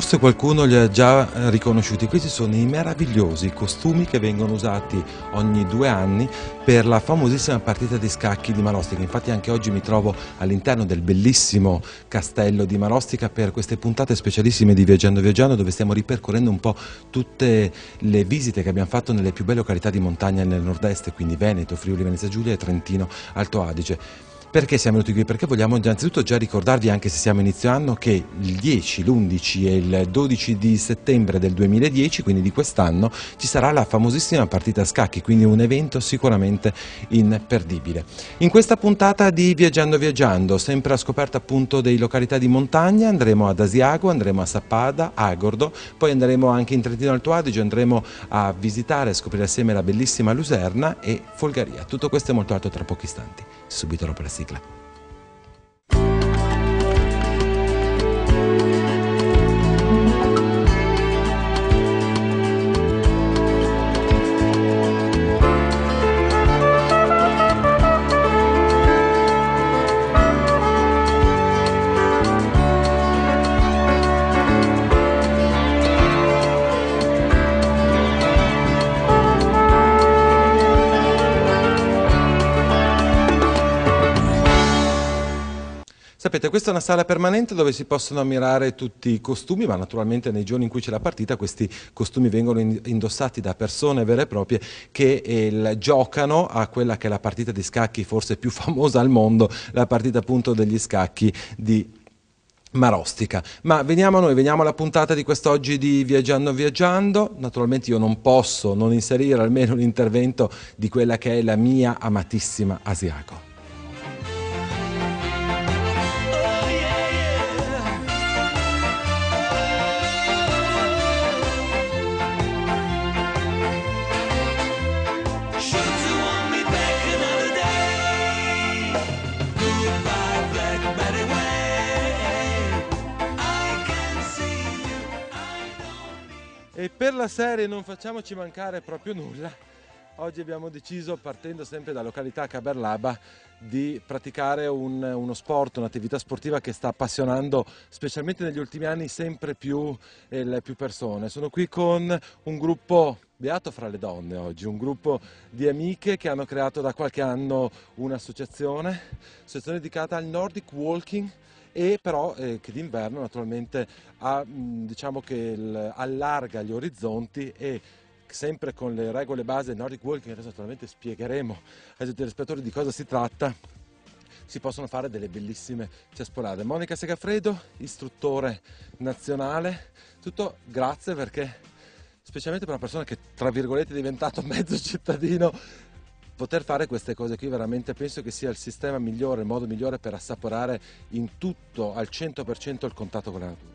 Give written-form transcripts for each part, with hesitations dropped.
Forse qualcuno li ha già riconosciuti. Questi sono i meravigliosi costumi che vengono usati ogni 2 anni per la famosissima partita di scacchi di Marostica. Infatti anche oggi mi trovo all'interno del bellissimo castello di Marostica per queste puntate specialissime di Viaggiando Viaggiando, dove stiamo ripercorrendo un po' tutte le visite che abbiamo fatto nelle più belle località di montagna nel nord-est, quindi Veneto, Friuli Venezia Giulia e Trentino Alto Adige. Perché siamo venuti qui? Perché vogliamo innanzitutto già ricordarvi, anche se siamo inizio anno, che il 10, l'11 e il 12 di settembre del 2010, quindi di quest'anno, ci sarà la famosissima partita a scacchi, quindi un evento sicuramente imperdibile. In questa puntata di Viaggiando Viaggiando, sempre a scoperta appunto dei località di montagna, andremo ad Asiago, andremo a Sappada, Agordo, poi andremo anche in Trentino Alto Adige, andremo a visitare e scoprire assieme la bellissima Luserna e Folgaria. Tutto questo e molto altro tra pochi istanti. Subito dopo la sigla. Sapete, questa è una sala permanente dove si possono ammirare tutti i costumi, ma naturalmente nei giorni in cui c'è la partita questi costumi vengono indossati da persone vere e proprie che giocano a quella che è la partita di scacchi forse più famosa al mondo, la partita appunto degli scacchi di Marostica. Ma veniamo a noi, veniamo alla puntata di quest'oggi di Viaggiando Viaggiando. Naturalmente io non posso non inserire almeno l'intervento di quella che è la mia amatissima Asiago. E per la serie non facciamoci mancare proprio nulla, oggi abbiamo deciso, partendo sempre da località Caberlaba, di praticare uno sport, un'attività sportiva che sta appassionando, specialmente negli ultimi anni, sempre più persone. Sono qui con un gruppo beato fra le donne oggi, un gruppo di amiche che hanno creato da qualche anno un'associazione dedicata al Nordic Walking, e però che d'inverno naturalmente diciamo che allarga gli orizzonti e sempre con le regole base del Nordic Walking, adesso naturalmente spiegheremo ai telespettatori di cosa si tratta, si possono fare delle bellissime ciaspolate. Monica Segafredo, istruttore nazionale, tutto grazie, perché specialmente per una persona che tra virgolette è diventato mezzo cittadino, poter fare queste cose qui veramente penso che sia il sistema migliore, il modo migliore per assaporare in tutto, al 100% il contatto con la natura.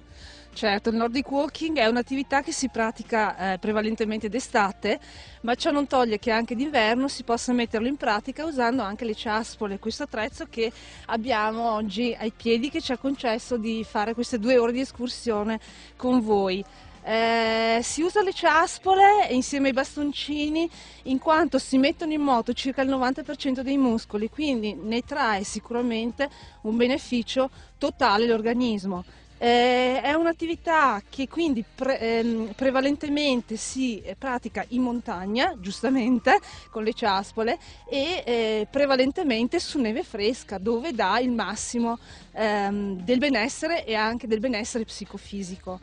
Certo, il Nordic Walking è un'attività che si pratica prevalentemente d'estate, ma ciò non toglie che anche d'inverno si possa metterlo in pratica usando anche le ciaspole, questo attrezzo che abbiamo oggi ai piedi, che ci ha concesso di fare queste 2 ore di escursione con voi. Si usa le ciaspole insieme ai bastoncini in quanto si mettono in moto circa il 90% dei muscoli, quindi ne trae sicuramente un beneficio totale l'organismo. È un'attività che quindi prevalentemente si pratica in montagna, giustamente, con le ciaspole, e prevalentemente su neve fresca, dove dà il massimo del benessere e anche del benessere psicofisico.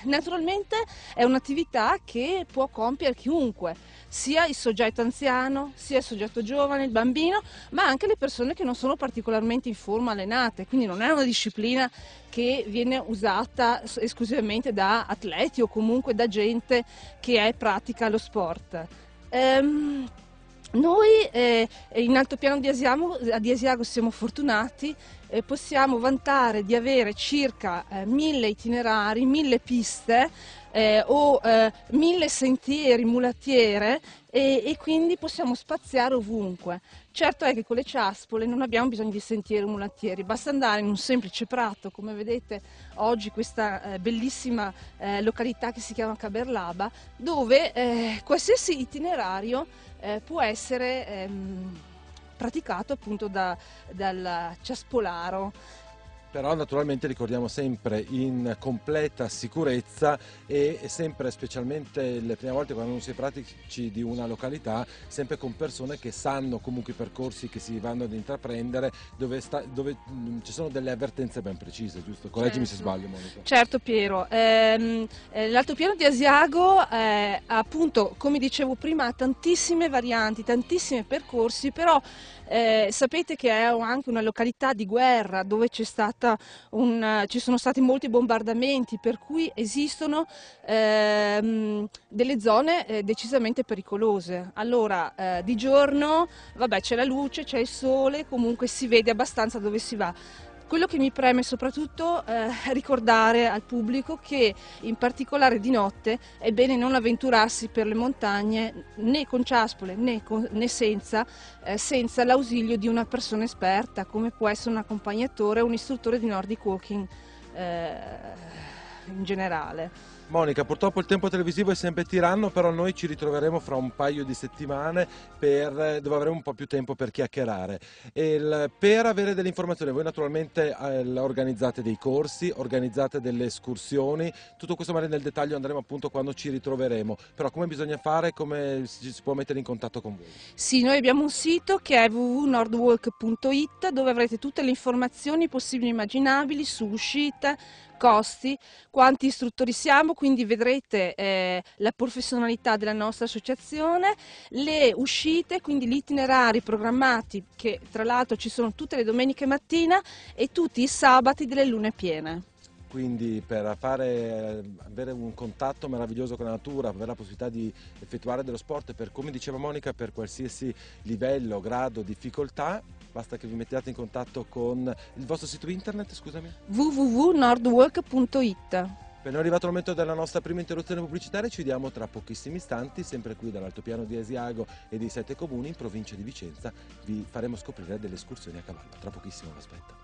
Naturalmente è un'attività che può compiere chiunque, sia il soggetto anziano, sia il soggetto giovane, il bambino, ma anche le persone che non sono particolarmente in forma, allenate, quindi non è una disciplina che viene usata esclusivamente da atleti o comunque da gente che pratica lo sport. Noi in altopiano di Asiago siamo fortunati, possiamo vantare di avere circa 1000 itinerari, 1000 piste o 1000 sentieri, mulattiere, e quindi possiamo spaziare ovunque. Certo è che con le ciaspole non abbiamo bisogno di sentieri o mulattieri, basta andare in un semplice prato, come vedete oggi questa bellissima località che si chiama Caberlaba, dove qualsiasi itinerario può essere praticato appunto dal ciaspolaro. Però naturalmente ricordiamo sempre in completa sicurezza e sempre, specialmente le prime volte quando non si è pratici di una località, sempre con persone che sanno comunque i percorsi che si vanno ad intraprendere, dove ci sono delle avvertenze ben precise, giusto? Correggimi se sbaglio, Monica. Certo Piero, l'altopiano di Asiago appunto, come dicevo prima, ha tantissime varianti, tantissimi percorsi, però sapete che è anche una località di guerra dove ci sono stati molti bombardamenti, per cui esistono delle zone decisamente pericolose. Allora di giorno vabbè, c'è la luce, c'è il sole, comunque si vede abbastanza dove si va. Quello che mi preme soprattutto è ricordare al pubblico che in particolare di notte è bene non avventurarsi per le montagne né con ciaspole né senza l'ausilio di una persona esperta come può essere un accompagnatore o un istruttore di Nordic Walking in generale. Monica, purtroppo il tempo televisivo è sempre tiranno, però noi ci ritroveremo fra un paio di settimane dove avremo un po' più tempo per chiacchierare. Per avere delle informazioni, voi naturalmente organizzate dei corsi, organizzate delle escursioni, tutto questo magari nel dettaglio andremo appunto quando ci ritroveremo, però come bisogna fare, come ci si può mettere in contatto con voi? Sì, noi abbiamo un sito che è www.nordwalk.it dove avrete tutte le informazioni possibili e immaginabili su uscite, costi, quanti istruttori siamo, quindi vedrete la professionalità della nostra associazione, le uscite, quindi gli itinerari programmati che tra l'altro ci sono tutte le domeniche mattina e tutti i sabati delle lune piene. Quindi per avere un contatto meraviglioso con la natura, avere la possibilità di effettuare dello sport per, come diceva Monica, per qualsiasi livello, grado, difficoltà, basta che vi mettiate in contatto con il vostro sito internet, scusami? www.nordwalk.it. Per noi è arrivato il momento della nostra prima interruzione pubblicitaria, ci vediamo tra pochissimi istanti, sempre qui dall'altopiano di Asiago e dei 7 comuni in provincia di Vicenza. Vi faremo scoprire delle escursioni a cavallo. Tra pochissimo vi aspetto.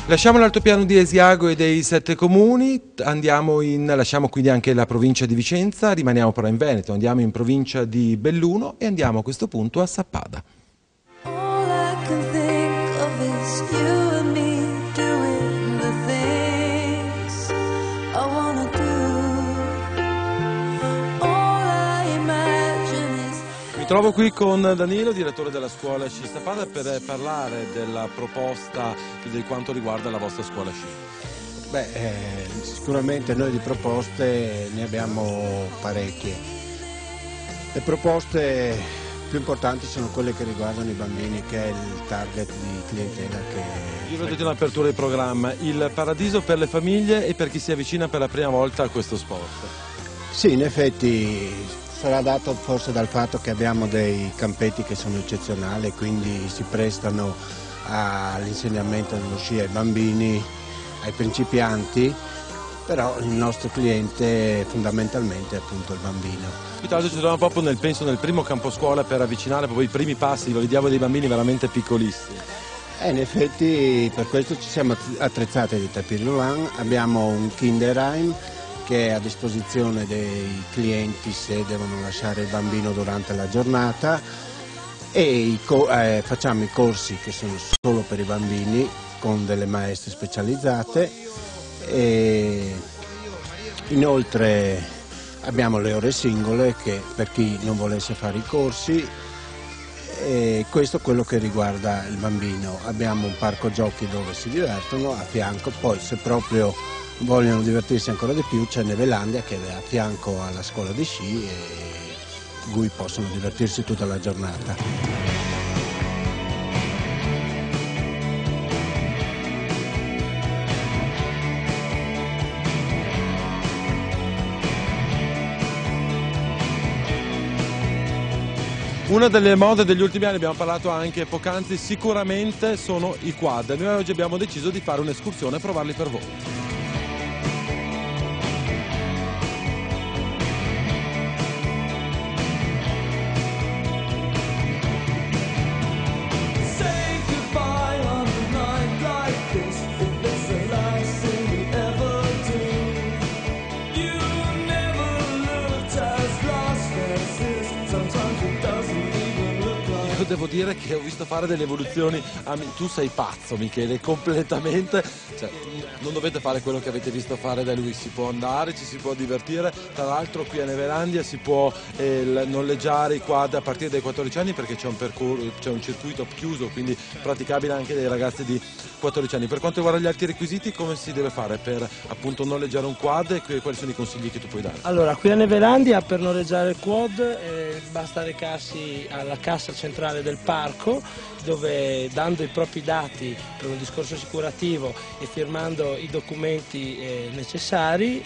Lasciamo l'altopiano di Asiago e dei 7 comuni, lasciamo quindi anche la provincia di Vicenza, rimaniamo però in Veneto, andiamo in provincia di Belluno e andiamo a questo punto a Sappada. Mi trovo qui con Danilo, direttore della scuola sci Sappada, per parlare della proposta di quanto riguarda la vostra scuola sci. Sicuramente noi di proposte ne abbiamo parecchie. Le proposte più importanti sono quelle che riguardano i bambini, che è il target di clientela che... Io vedete un'apertura di programma, il paradiso per le famiglie e per chi si avvicina per la prima volta a questo sport. Sì, in effetti sarà dato forse dal fatto che abbiamo dei campetti che sono eccezionali, quindi si prestano all'insegnamento dello sci ai bambini, ai principianti, però il nostro cliente fondamentalmente è appunto il bambino. Qui tra l'altro ci troviamo proprio nel primo campo scuola per avvicinare proprio i primi passi, lo vediamo dei bambini veramente piccolissimi. In effetti per questo ci siamo attrezzati di tapis roulant, abbiamo un Kinderheim che è a disposizione dei clienti se devono lasciare il bambino durante la giornata e facciamo i corsi che sono solo per i bambini con delle maestre specializzate e inoltre abbiamo le ore singole che per chi non volesse fare i corsi e questo è quello che riguarda il bambino. Abbiamo un parco giochi dove si divertono a fianco, poi se proprio vogliono divertirsi ancora di più c'è Nevelandia che è a fianco alla scuola di sci e cui possono divertirsi tutta la giornata. Una delle mode degli ultimi anni, abbiamo parlato anche poc'anzi, sicuramente sono i quad. Noi oggi abbiamo deciso di fare un'escursione e provarli per voi. Devo dire che ho visto fare delle evoluzioni. Tu sei pazzo, Michele, completamente. Cioè, non dovete fare quello che avete visto fare da lui, si può andare, ci si può divertire. Tra l'altro qui a Nevelandia si può noleggiare i quad a partire dai 14 anni, perché c'è un circuito chiuso, quindi praticabile anche dai ragazzi di 14 anni. Per quanto riguarda gli altri requisiti, come si deve fare per appunto noleggiare un quad e quali sono i consigli che tu puoi dare? Allora, qui a Nevelandia per noleggiare il quad basta recarsi alla cassa centrale del parco, dove dando i propri dati per un discorso assicurativo e firmando i documenti necessari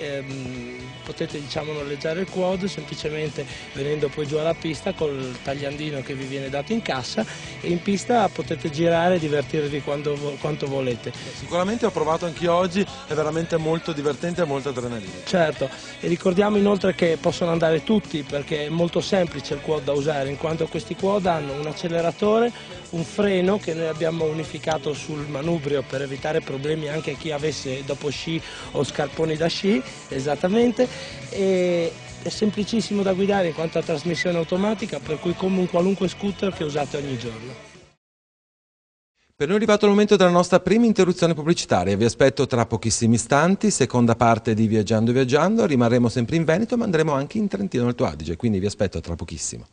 potete noleggiare il quad semplicemente venendo poi giù alla pista col tagliandino che vi viene dato in cassa, e in pista potete girare e divertirvi quanto volete. Sicuramente ho provato anch'io oggi, è veramente molto divertente e molto adrenalina. Certo, e ricordiamo inoltre che possono andare tutti, perché è molto semplice il quad da usare, in quanto questi quad hanno un acceleratore, un freno che noi abbiamo unificato sul manubrio per evitare problemi anche a chi avesse dopo sci o scarponi da sci, esattamente, e è semplicissimo da guidare in quanto a trasmissione automatica, per cui come un qualunque scooter che usate ogni giorno. Per noi è arrivato il momento della nostra prima interruzione pubblicitaria, vi aspetto tra pochissimi istanti, seconda parte di Viaggiando Viaggiando, rimarremo sempre in Veneto ma andremo anche in Trentino Alto Adige, quindi vi aspetto tra pochissimo.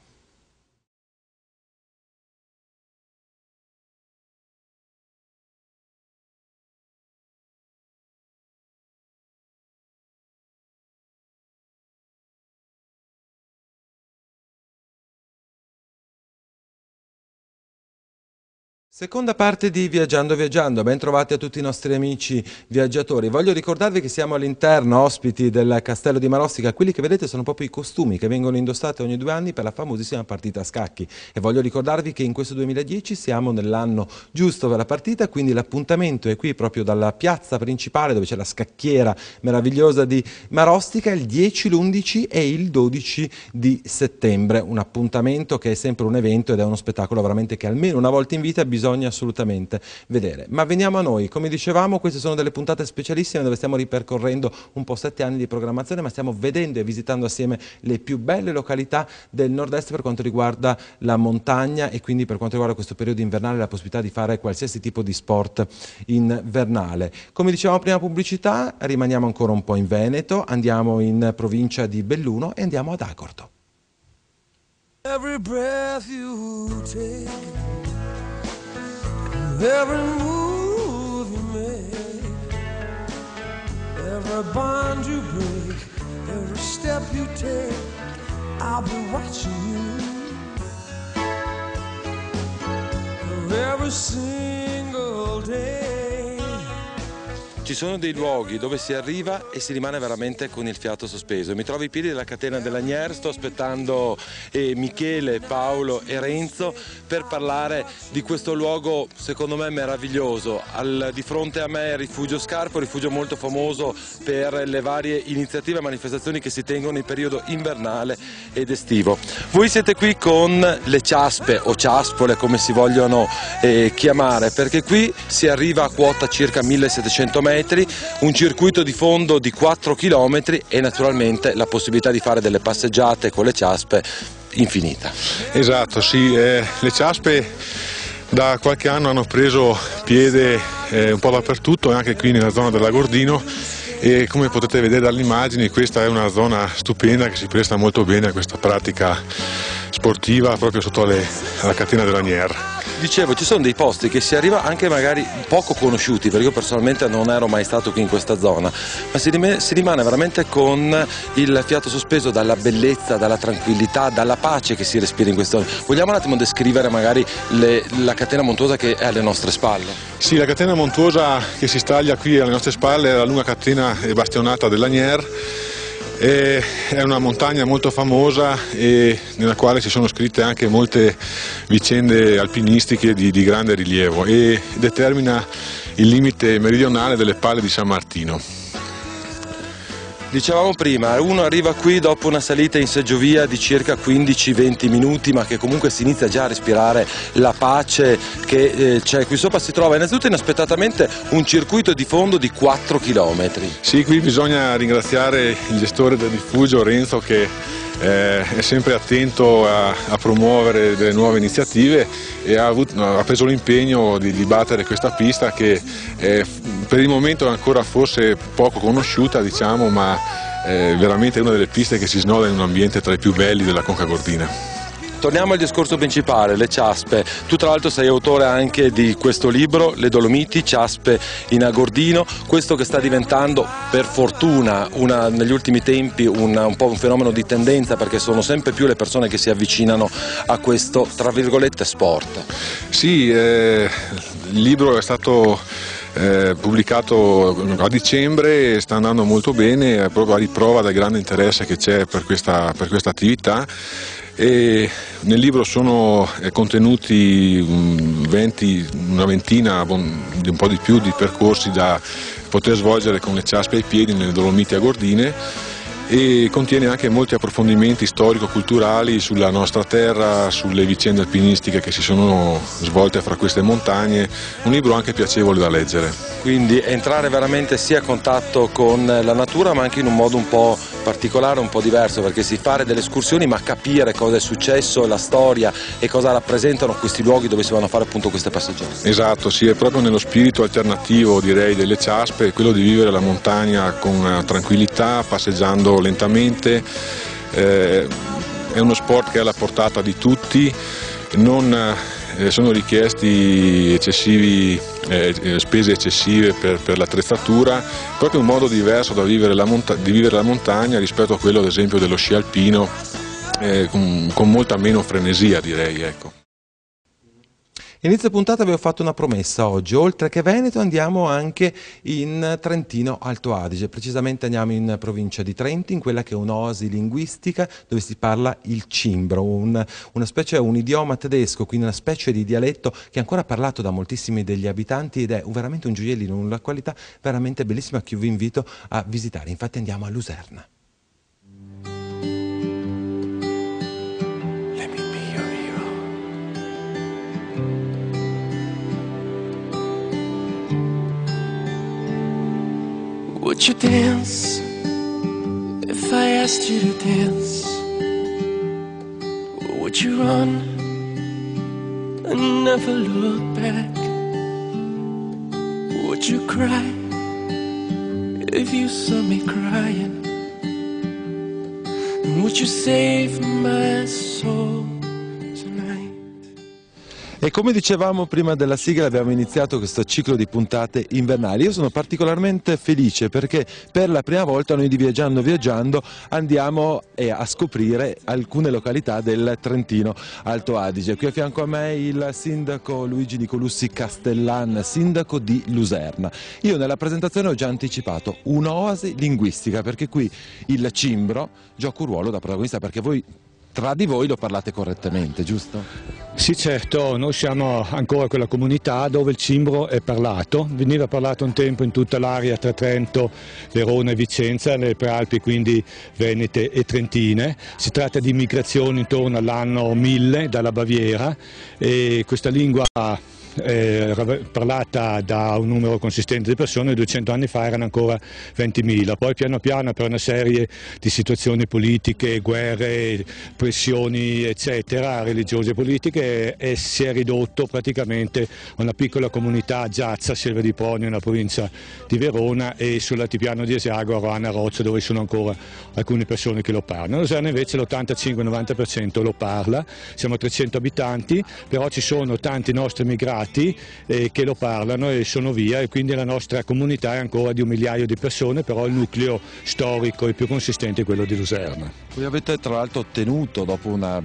Seconda parte di Viaggiando Viaggiando, ben trovati a tutti i nostri amici viaggiatori. Voglio ricordarvi che siamo all'interno, ospiti del Castello di Marostica. Quelli che vedete sono proprio i costumi che vengono indossati ogni 2 anni per la famosissima partita a scacchi. E voglio ricordarvi che in questo 2010 siamo nell'anno giusto per la partita, quindi l'appuntamento è qui proprio dalla piazza principale dove c'è la scacchiera meravigliosa di Marostica, il 10, l'11 e il 12 di settembre. Un appuntamento che è sempre un evento ed è uno spettacolo veramente che almeno una volta in vita bisogna assolutamente vedere. Ma veniamo a noi, come dicevamo queste sono delle puntate specialissime dove stiamo ripercorrendo un po' 7 anni di programmazione, ma stiamo vedendo e visitando assieme le più belle località del nord-est per quanto riguarda la montagna e quindi per quanto riguarda questo periodo invernale la possibilità di fare qualsiasi tipo di sport invernale. Come dicevamo prima pubblicità, rimaniamo ancora un po' in Veneto, andiamo in provincia di Belluno e andiamo ad Agordo. Every breath you take, every move you make, every bond you break, every step you take, I'll be watching you every single day. Ci sono dei luoghi dove si arriva e si rimane veramente con il fiato sospeso. Mi trovo ai piedi della catena della Nier, sto aspettando Michele, Paolo e Renzo per parlare di questo luogo secondo me meraviglioso. Di fronte a me è Rifugio Scarpo, rifugio molto famoso per le varie iniziative e manifestazioni che si tengono in periodo invernale ed estivo. Voi siete qui con le ciaspe o ciaspole come si vogliono chiamare, perché qui si arriva a quota circa 1700 metri, un circuito di fondo di 4 km e naturalmente la possibilità di fare delle passeggiate con le ciaspe infinita. Esatto, sì, le ciaspe da qualche anno hanno preso piede un po' dappertutto, anche qui nella zona dell'Agordino, e come potete vedere dalle immagini questa è una zona stupenda che si presta molto bene a questa pratica sportiva proprio sotto la catena della Nier. Dicevo, ci sono dei posti che si arriva anche magari poco conosciuti, perché io personalmente non ero mai stato qui in questa zona, ma si rimane veramente con il fiato sospeso dalla bellezza, dalla tranquillità, dalla pace che si respira in questa zona. Vogliamo un attimo descrivere magari la catena montuosa che è alle nostre spalle? Sì, la catena montuosa che si staglia qui alle nostre spalle è la lunga catena bastionata della Nier, È una montagna molto famosa e nella quale si sono scritte anche molte vicende alpinistiche di grande rilievo e determina il limite meridionale delle Palle di San Martino. Dicevamo prima, uno arriva qui dopo una salita in seggiovia di circa 15-20 minuti, ma che comunque si inizia già a respirare la pace che c'è qui sopra. Si trova innanzitutto inaspettatamente un circuito di fondo di 4 km. Sì, qui bisogna ringraziare il gestore del rifugio, Renzo, che è sempre attento a promuovere delle nuove iniziative e ha preso l'impegno di battere questa pista che per il momento è ancora forse poco conosciuta, diciamo, ma è veramente una delle piste che si snoda in un ambiente tra i più belli della Conca Gordina. Torniamo al discorso principale, le ciaspe. Tu tra l'altro sei autore anche di questo libro, Le Dolomiti, ciaspe in Agordino, questo che sta diventando per fortuna negli ultimi tempi un po' un fenomeno di tendenza, perché sono sempre più le persone che si avvicinano a questo, tra virgolette, sport. Sì, il libro è stato pubblicato a dicembre e sta andando molto bene, è proprio a riprova del grande interesse che c'è per questa attività. E nel libro sono contenuti una ventina, un po' di più, di percorsi da poter svolgere con le ciaspe ai piedi nelle Dolomiti Agordine e contiene anche molti approfondimenti storico-culturali sulla nostra terra, sulle vicende alpinistiche che si sono svolte fra queste montagne, un libro anche piacevole da leggere. Quindi entrare veramente sia a contatto con la natura, ma anche in un modo un po' particolare, un po' diverso, perché si fare delle escursioni ma capire cosa è successo, la storia e cosa rappresentano questi luoghi dove si vanno a fare appunto queste passeggiate. Esatto, sì, è proprio nello spirito alternativo, direi, delle ciaspe, quello di vivere la montagna con tranquillità, passeggiando lentamente. È uno sport che è alla portata di tutti, non sono richiesti eccessivi, spese eccessive per l'attrezzatura, proprio un modo diverso di vivere la montagna rispetto a quello ad esempio dello sci alpino, con molta meno frenesia, direi, ecco. Inizio puntata avevo fatto una promessa oggi, oltre che Veneto andiamo anche in Trentino Alto Adige, precisamente andiamo in provincia di Trento, in quella che è un'oasi linguistica dove si parla il cimbro, un idioma tedesco, quindi una specie di dialetto che è ancora parlato da moltissimi degli abitanti ed è veramente un gioiellino, una qualità veramente bellissima che vi invito a visitare. Infatti andiamo a Luserna. Would you dance if I asked you to dance? Or would you run and never look back? Would you cry if you saw me crying? And would you save my soul tonight? E come dicevamo prima della sigla, abbiamo iniziato questo ciclo di puntate invernali. Io sono particolarmente felice perché per la prima volta noi di Viaggiando andiamo a scoprire alcune località del Trentino Alto Adige. Qui a fianco a me il sindaco Luigi Nicolussi Castellan, sindaco di Luserna. Io nella presentazione ho già anticipato un'oasi linguistica, perché qui il cimbro gioca un ruolo da protagonista, perché voi tra di voi lo parlate correttamente, giusto? Sì, certo, noi siamo ancora quella comunità dove il cimbro è parlato, veniva parlato un tempo in tutta l'area tra Trento, Verona e Vicenza, le prealpi quindi venete e trentine. Si tratta di migrazioni intorno all'anno 1000 dalla Baviera e questa lingua parlata da un numero consistente di persone, 200 anni fa erano ancora 20.000, poi piano piano per una serie di situazioni politiche, guerre, pressioni eccetera, religiose e politiche, si è ridotto praticamente a una piccola comunità a Giazza, Selva di Pronio, nella provincia di Verona, e sull'altipiano di Asiago, a Roana Roccia, dove sono ancora alcune persone che lo parlano. Luserna invece l'85-90% lo parla, siamo 300 abitanti, però ci sono tanti nostri emigrati stati che lo parlano e sono via, e quindi la nostra comunità è ancora di 1 migliaio di persone, però il nucleo storico e più consistente è quello di Luserna. Voi avete tra l'altro ottenuto, dopo una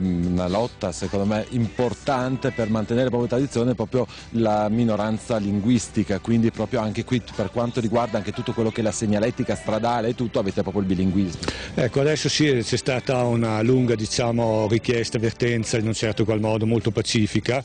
lotta secondo me importante per mantenere proprio tradizione, proprio la minoranza linguistica, quindi proprio anche qui per quanto riguarda anche tutto quello che è la segnaletica stradale e tutto, avete proprio il bilinguismo. Ecco, adesso sì, c'è stata una lunga richiesta, avvertenza in un certo qual modo molto pacifica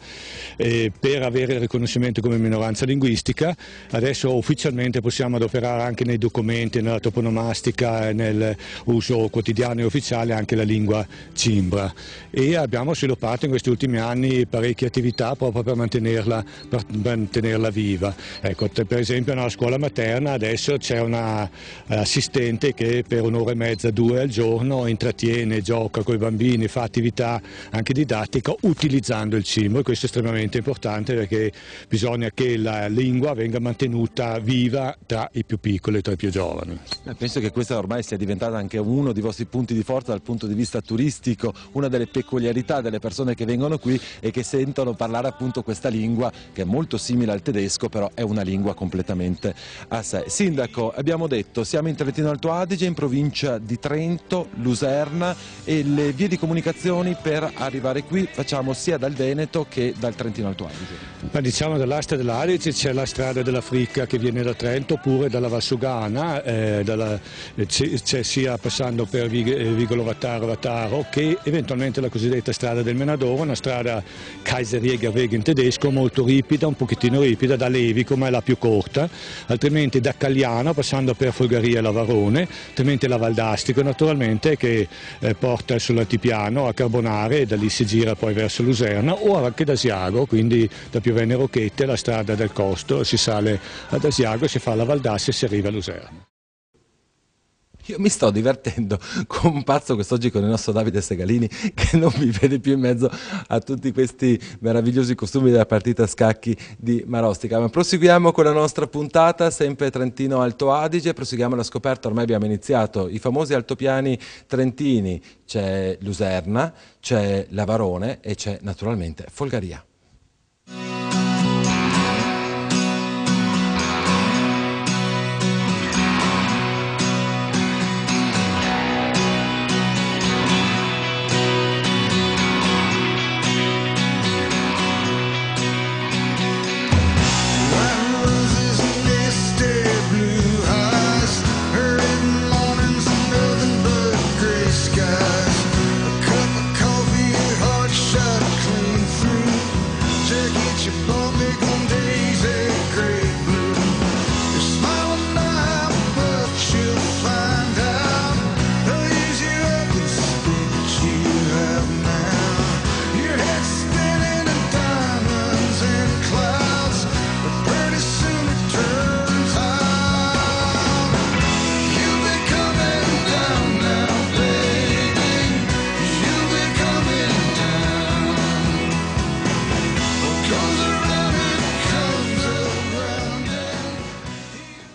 per avere il riconoscimento come minoranza linguistica. Adesso ufficialmente possiamo adoperare anche nei documenti, nella toponomastica e nell'uso quotidiano e ufficiale anche la lingua cimbra, e abbiamo sviluppato in questi ultimi anni parecchie attività proprio per mantenerla viva. Ecco, per esempio nella scuola materna adesso c'è una assistente che per 1 ora e mezza, 2 al giorno intrattiene, gioca con i bambini, fa attività anche didattica utilizzando il cimbro, e questo è estremamente importante perché bisogna che la lingua venga mantenuta viva tra i più piccoli e tra i più giovani. Penso che questa ormai sia diventata anche uno dei vostri punti di forza dal punto di vista turistico, una delle peculiarità delle persone che vengono qui e che sentono parlare appunto questa lingua che è molto simile al tedesco, però è una lingua completamente a sé. Sindaco, abbiamo detto siamo in Trentino Alto Adige, in provincia di Trento, Luserna, e le vie di comunicazione per arrivare qui facciamo sia dal Veneto che dal Trentino Alto Adige. Ma diciamo dall'Asta dell'Adige c'è la strada della Fricca che viene da Trento, oppure dalla Valsugana, c'è sia passando per Vigolo-Vataro che eventualmente la cosiddetta strada del Menadoro, una strada Kaiserjägerweg in tedesco, molto ripida, un pochettino ripida, da Levico, ma è la più corta, altrimenti da Cagliano passando per Folgaria e Lavarone, altrimenti la Valdastico naturalmente che porta sull'altipiano a Carbonare e da lì si gira poi verso Luserna, o anche da Asiago, quindi da Piovene Rocchette la strada del Costo, si sale ad Asiago, si fa la Valdassia e si arriva a Luserna. Io mi sto divertendo come un pazzo quest'oggi con il nostro Davide Segalini, che non mi vede più in mezzo a tutti questi meravigliosi costumi della partita a scacchi di Marostica. Ma proseguiamo con la nostra puntata, sempre Trentino Alto Adige, proseguiamo la scoperta, ormai abbiamo iniziato i famosi altopiani trentini, c'è Luserna, c'è Lavarone e c'è naturalmente Folgaria.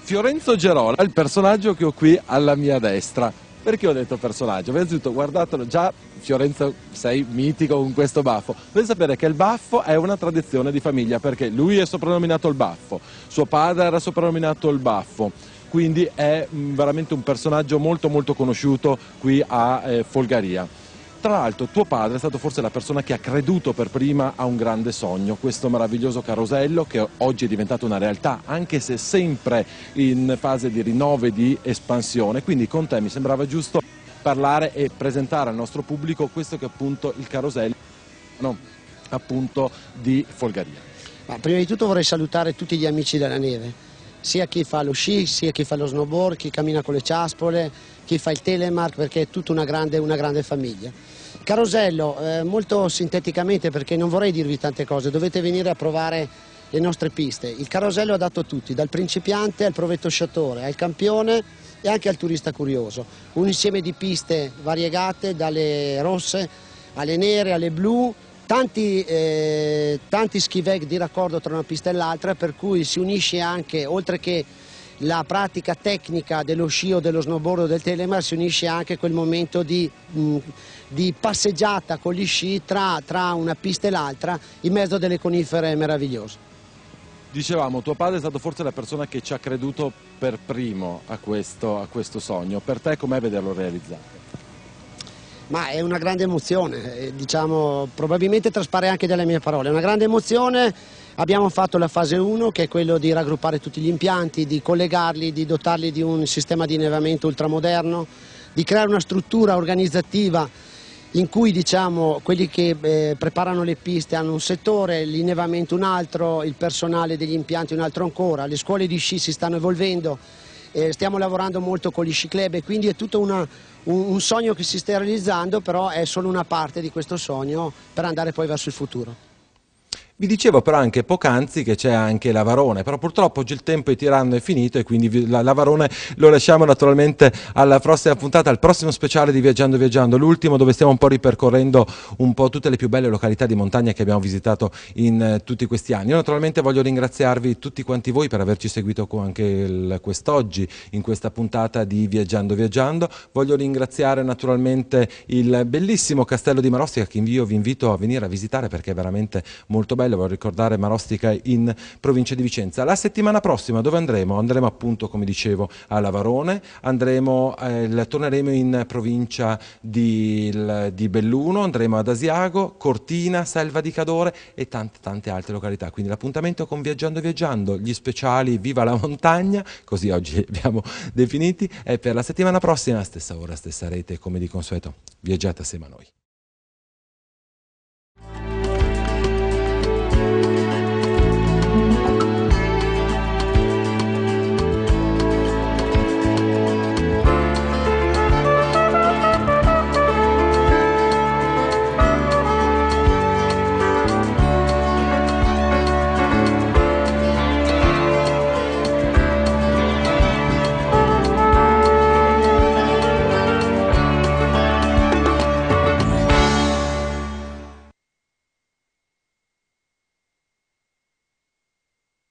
Fiorenzo Gerola, il personaggio che ho qui alla mia destra. Perché ho detto personaggio? Innanzitutto guardatelo, già Fiorenzo sei mitico con questo baffo. Dovete sapere che il baffo è una tradizione di famiglia, perché lui è soprannominato il baffo, suo padre era soprannominato il baffo, quindi è veramente un personaggio molto molto conosciuto qui a Folgaria. Tra l'altro tuo padre è stato forse la persona che ha creduto per prima a un grande sogno, questo meraviglioso carosello che oggi è diventato una realtà, anche se sempre in fase di rinnovo e di espansione, quindi con te mi sembrava giusto parlare e presentare al nostro pubblico questo che è appunto il carosello appunto di Folgaria. Ma prima di tutto vorrei salutare tutti gli amici della neve, sia chi fa lo sci, sia chi fa lo snowboard, chi cammina con le ciaspole, chi fa il telemark, perché è tutta una grande famiglia. Carosello, molto sinteticamente, perché non vorrei dirvi tante cose, dovete venire a provare le nostre piste. Il carosello è adatto a tutti, dal principiante al provetto sciatore, al campione e anche al turista curioso. Un insieme di piste variegate, dalle rosse alle nere, alle blu, tanti ski veg di raccordo tra una pista e l'altra, per cui si unisce anche, oltre che la pratica tecnica dello sci o dello snowboard o del telemark, si unisce anche quel momento di passeggiata con gli sci tra una pista e l'altra in mezzo a delle conifere meravigliose. Dicevamo, tuo padre è stato forse la persona che ci ha creduto per primo a questo sogno. Per te com'è vederlo realizzato? Ma è una grande emozione, diciamo, probabilmente traspare anche dalle mie parole, è una grande emozione. Abbiamo fatto la fase 1, che è quello di raggruppare tutti gli impianti, di collegarli, di dotarli di un sistema di innevamento ultramoderno, di creare una struttura organizzativa in cui, diciamo, quelli che preparano le piste hanno un settore, l'innevamento un altro, il personale degli impianti un altro ancora, le scuole di sci si stanno evolvendo, stiamo lavorando molto con gli sci club e quindi è tutto un sogno che si sta realizzando, però è solo una parte di questo sogno per andare poi verso il futuro. Vi dicevo però anche poc'anzi che c'è anche Lavarone, però purtroppo oggi il tempo è tiranno, è finito e quindi Lavarone lo lasciamo naturalmente alla prossima puntata, al prossimo speciale di Viaggiando Viaggiando, l'ultimo dove stiamo un po' ripercorrendo un po' tutte le più belle località di montagna che abbiamo visitato in tutti questi anni. Io naturalmente voglio ringraziarvi tutti quanti voi per averci seguito anche quest'oggi in questa puntata di Viaggiando Viaggiando. Voglio ringraziare naturalmente il bellissimo Castello di Marostica che io vi invito a venire a visitare perché è veramente molto bello. Voglio ricordare Marostica in provincia di Vicenza. La settimana prossima dove andremo? Andremo appunto, come dicevo, a Lavarone, torneremo in provincia di Belluno, andremo ad Asiago, Cortina, Selva di Cadore e tante altre località. Quindi l'appuntamento con Viaggiando Viaggiando, gli speciali Viva la montagna, così oggi li abbiamo definiti, è per la settimana prossima, stessa ora, stessa rete, come di consueto. Viaggiate assieme a noi.